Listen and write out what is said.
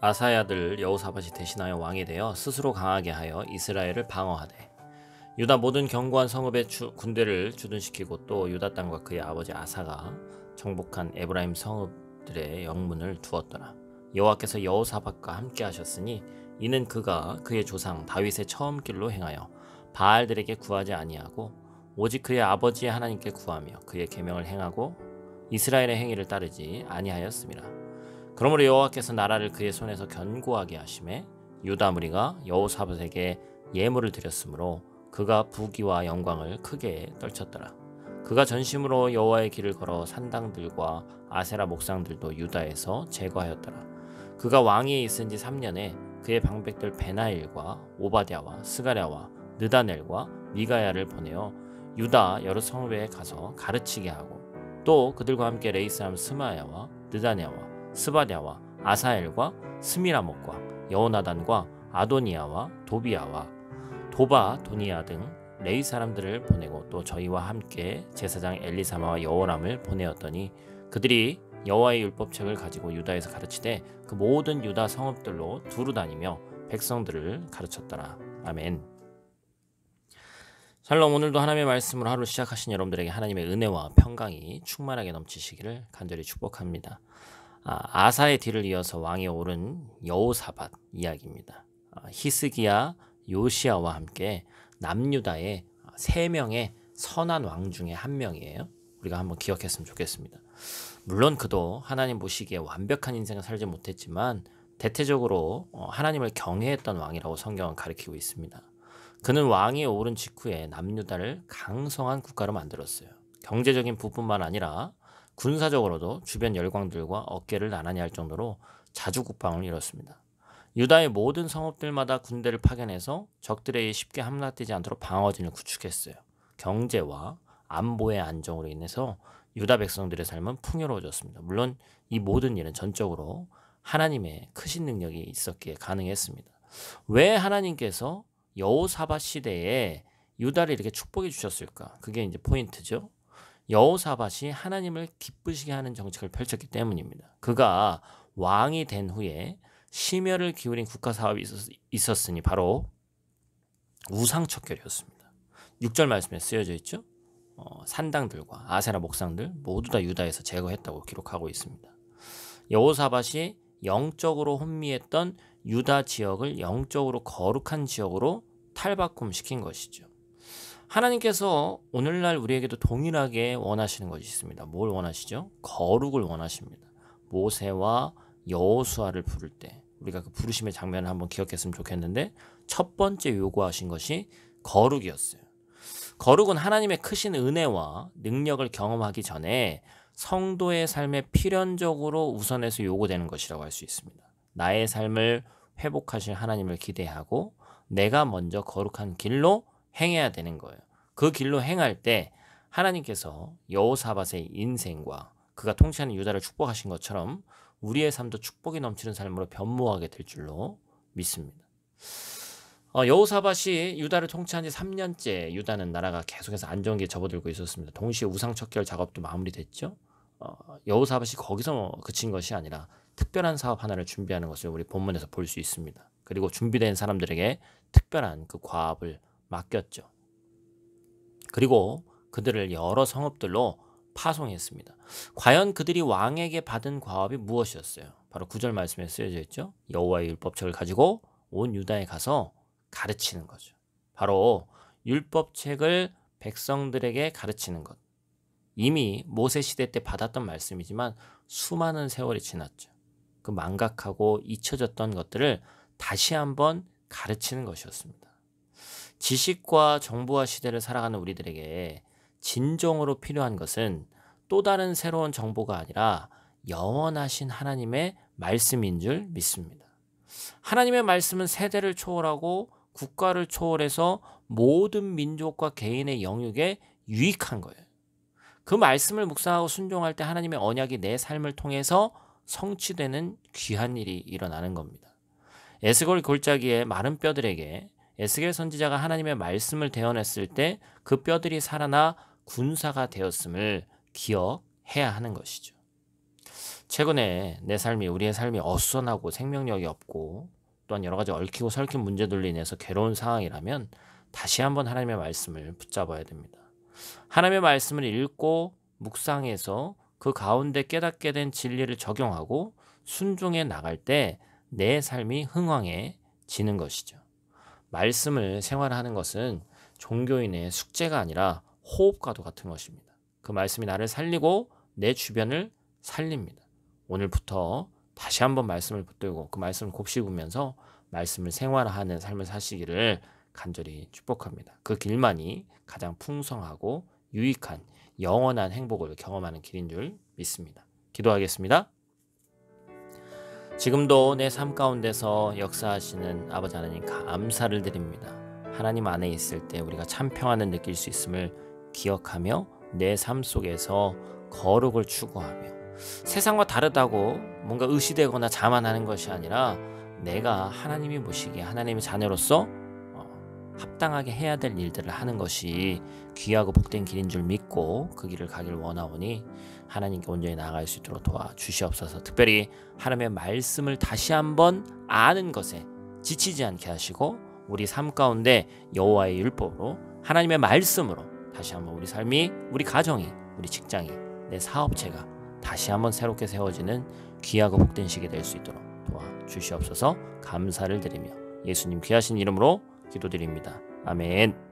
아사의 아들 여호사밧이 대신하여 왕이 되어 스스로 강하게 하여 이스라엘을 방어하되 유다 모든 견고한 성읍에 군대를 주둔시키고 또 유다 땅과 그의 아버지 아사가 정복한 에브라임 성읍들의 영문을 두었더라. 여호와께서 여호사밧과 함께 하셨으니 이는 그가 그의 조상 다윗의 처음 길로 행하여 바알들에게 구하지 아니하고 오직 그의 아버지의 하나님께 구하며 그의 계명을 행하고 이스라엘의 행위를 따르지 아니하였음이라. 그러므로 여호와께서 나라를 그의 손에서 견고하게 하심에 유다 무리가 여호사밧에게 예물을 드렸으므로 그가 부귀와 영광을 크게 떨쳤더라. 그가 전심으로 여호와의 길을 걸어 산당들과 아세라 목상들도 유다에서 제거하였더라. 그가 왕위에 있은 지 3년에 그의 방백들 베나일과 오바댜와 스가랴와 느다넬과 미가야를 보내어 유다 여러 성읍에 가서 가르치게 하고 또 그들과 함께 레이 사람 스마야와 느다냐와 스바랴와 아사엘과 스미라못과 여호나단과 아도니아와 도비아와 도바도니아 등 레위 사람들을 보내고 또 저희와 함께 제사장 엘리사마와 여호람을 보내었더니 그들이 여호와의 율법책을 가지고 유다에서 가르치되 그 모든 유다 성읍들로 두루 다니며 백성들을 가르쳤더라. 아멘. 샬롬. 오늘도 하나님의 말씀으로 하루 시작하신 여러분들에게 하나님의 은혜와 평강이 충만하게 넘치시기를 간절히 축복합니다. 아사의 뒤를 이어서 왕에 오른 여호사밧 이야기입니다. 히스기야, 요시야와 함께 남유다의 3명의 선한 왕 중에 한 명이에요. 우리가 한번 기억했으면 좋겠습니다. 물론 그도 하나님 보시기에 완벽한 인생을 살지 못했지만 대체적으로 하나님을 경외했던 왕이라고 성경은 가리키고 있습니다. 그는 왕위에 오른 직후에 남유다를 강성한 국가로 만들었어요. 경제적인 부분만 아니라 군사적으로도 주변 열강들과 어깨를 나란히 할 정도로 자주 국방을 이뤘습니다. 유다의 모든 성읍들마다 군대를 파견해서 적들에게 쉽게 함락되지 않도록 방어진을 구축했어요. 경제와 안보의 안정으로 인해서 유다 백성들의 삶은 풍요로워졌습니다. 물론 이 모든 일은 전적으로 하나님의 크신 능력이 있었기에 가능했습니다. 왜 하나님께서 여호사밧 시대에 유다를 이렇게 축복해 주셨을까? 그게 이제 포인트죠. 여호사밧이 하나님을 기쁘시게 하는 정책을 펼쳤기 때문입니다. 그가 왕이 된 후에 심혈을 기울인 국가 사업이 있었으니 바로 우상척결이었습니다. 6절 말씀에 쓰여져 있죠. 산당들과 아세라 목상들 모두 다 유다에서 제거했다고 기록하고 있습니다. 여호사밧이 영적으로 혼미했던 유다 지역을 영적으로 거룩한 지역으로 탈바꿈시킨 것이죠. 하나님께서 오늘날 우리에게도 동일하게 원하시는 것이 있습니다. 뭘 원하시죠? 거룩을 원하십니다. 모세와 여호수아를 부를 때 우리가 그 부르심의 장면을 한번 기억했으면 좋겠는데 첫 번째 요구하신 것이 거룩이었어요. 거룩은 하나님의 크신 은혜와 능력을 경험하기 전에 성도의 삶에 필연적으로 우선해서 요구되는 것이라고 할 수 있습니다. 나의 삶을 회복하실 하나님을 기대하고 내가 먼저 거룩한 길로 행해야 되는 거예요. 그 길로 행할 때 하나님께서 여호사밧의 인생과 그가 통치하는 유다를 축복하신 것처럼 우리의 삶도 축복이 넘치는 삶으로 변모하게 될 줄로 믿습니다. 여호사밧이 유다를 통치한 지 3년째 유다는 나라가 계속해서 안정기에 접어들고 있었습니다. 동시에 우상척결 작업도 마무리됐죠. 여호사밧이 거기서 그친 것이 아니라 특별한 사업 하나를 준비하는 것을 우리 본문에서 볼 수 있습니다. 그리고 준비된 사람들에게 특별한 그 과업을 맡겼죠. 그리고 그들을 여러 성읍들로 파송했습니다. 과연 그들이 왕에게 받은 과업이 무엇이었어요? 바로 9절 말씀에 쓰여져 있죠. 여호와의 율법책을 가지고 온 유다에 가서 가르치는 거죠. 바로 율법책을 백성들에게 가르치는 것. 이미 모세 시대 때 받았던 말씀이지만 수많은 세월이 지났죠. 그 망각하고 잊혀졌던 것들을 다시 한번 가르치는 것이었습니다. 지식과 정보화 시대를 살아가는 우리들에게 진정으로 필요한 것은 또 다른 새로운 정보가 아니라 영원하신 하나님의 말씀인 줄 믿습니다. 하나님의 말씀은 세대를 초월하고 국가를 초월해서 모든 민족과 개인의 영역에 유익한 거예요. 그 말씀을 묵상하고 순종할 때 하나님의 언약이 내 삶을 통해서 성취되는 귀한 일이 일어나는 겁니다. 에스겔 골짜기의 마른 뼈들에게 에스겔 선지자가 하나님의 말씀을 대언했을 때 그 뼈들이 살아나 군사가 되었음을 기억해야 하는 것이죠. 최근에 우리의 삶이 어수선하고 생명력이 없고 또한 여러 가지 얽히고 설킨 문제들로 인해서 괴로운 상황이라면 다시 한번 하나님의 말씀을 붙잡아야 됩니다. 하나님의 말씀을 읽고 묵상해서 그 가운데 깨닫게 된 진리를 적용하고 순종해 나갈 때 내 삶이 흥왕해지는 것이죠. 말씀을 생활하는 것은 종교인의 숙제가 아니라 호흡과도 같은 것입니다. 그 말씀이 나를 살리고 내 주변을 살립니다. 오늘부터 다시 한번 말씀을 붙들고 그 말씀을 곱씹으면서 말씀을 생활하는 삶을 사시기를 간절히 축복합니다. 그 길만이 가장 풍성하고 유익한 영원한 행복을 경험하는 길인 줄 믿습니다. 기도하겠습니다. 지금도 내 삶 가운데서 역사하시는 아버지 하나님 감사를 드립니다. 하나님 안에 있을 때 우리가 참 평안을 느낄 수 있음을 기억하며 내 삶 속에서 거룩을 추구하며 세상과 다르다고 뭔가 의시되거나 자만하는 것이 아니라 내가 하나님이 보시기에 하나님의 자녀로서 합당하게 해야 될 일들을 하는 것이 귀하고 복된 길인 줄 믿고 그 길을 가길 원하오니 하나님께 온전히 나아갈 수 있도록 도와주시옵소서. 특별히 하나님의 말씀을 다시 한번 아는 것에 지치지 않게 하시고 우리 삶 가운데 여호와의 율법으로 하나님의 말씀으로 다시 한번 우리 삶이, 우리 가정이, 우리 직장이, 내 사업체가 다시 한번 새롭게 세워지는 귀하고 복된 시기 될 수 있도록 도와주시옵소서. 감사를 드리며 예수님 귀하신 이름으로 기도드립니다. 아멘.